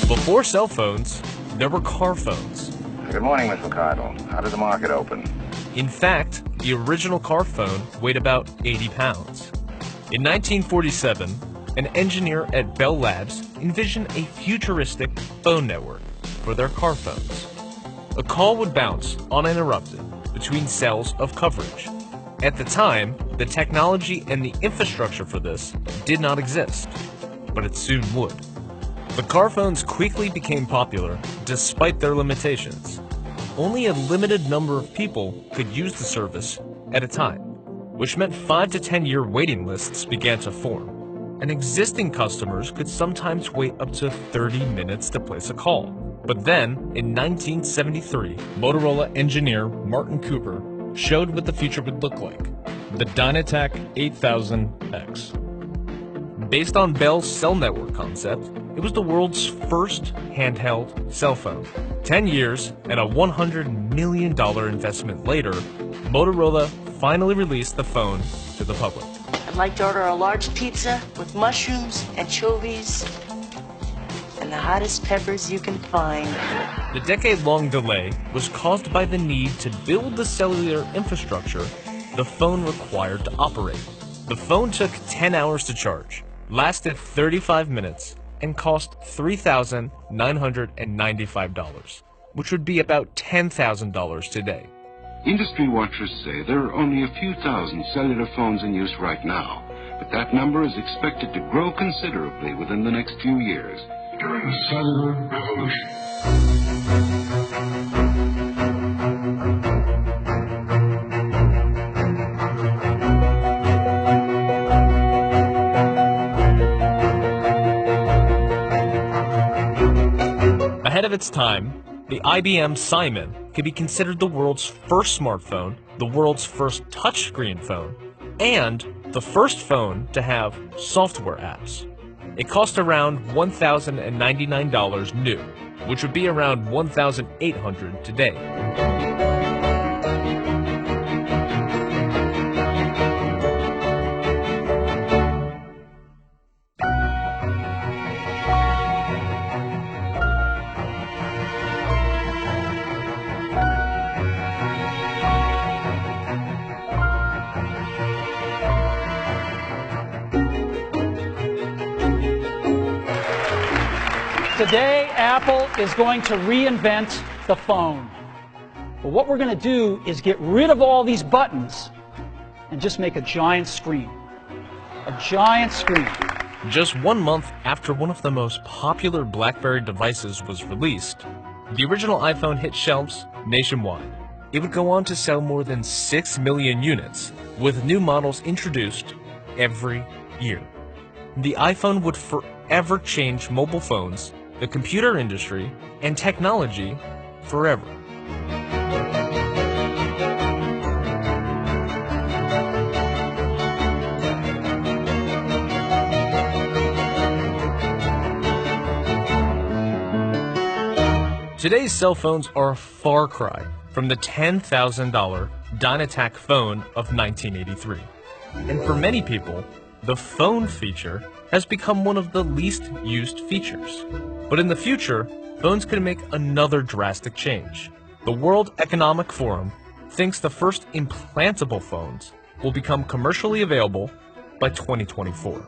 Before cell phones, there were car phones. Good morning, Miss Ricardo. How did the market open? In fact, the original car phone weighed about 80 pounds. In 1947, an engineer at Bell Labs envisioned a futuristic phone network for their car phones. A call would bounce uninterrupted between cells of coverage. At the time, the technology and the infrastructure for this did not exist, but it soon would. The car phones quickly became popular despite their limitations. Only a limited number of people could use the service at a time, which meant 5 to 10 year waiting lists began to form, and existing customers could sometimes wait up to 30 minutes to place a call. But then, in 1973, Motorola engineer Martin Cooper showed what the future would look like, the Dynatac 8000X. Based on Bell's cell network concept, it was the world's first handheld cell phone. 10 years and a $100 million investment later, Motorola finally released the phone to the public. I'd like to order a large pizza with mushrooms, anchovies, and the hottest peppers you can find. The decade-long delay was caused by the need to build the cellular infrastructure the phone required to operate. The phone took 10 hours to charge, lasted 35 minutes, and cost $3,995, which would be about $10,000 today. Industry watchers say there are only a few thousand cellular phones in use right now, but that number is expected to grow considerably within the next few years. During the cellular revolution. Ahead of its time, the IBM Simon could be considered the world's first smartphone, the world's first touchscreen phone, and the first phone to have software apps. It cost around $1,099 new, which would be around $1,800 today. Today, Apple is going to reinvent the phone. But what we're going to do is get rid of all these buttons and just make a giant screen. A giant screen. Just 1 month after one of the most popular BlackBerry devices was released, the original iPhone hit shelves nationwide. It would go on to sell more than 6 million units, with new models introduced every year. The iPhone would forever change mobile phones, the computer industry, and technology forever. Today's cell phones are a far cry from the $10,000 Dynatac phone of 1983. And for many people, the phone feature has become one of the least used features. But in the future, phones could make another drastic change. The World Economic Forum thinks the first implantable phones will become commercially available by 2024.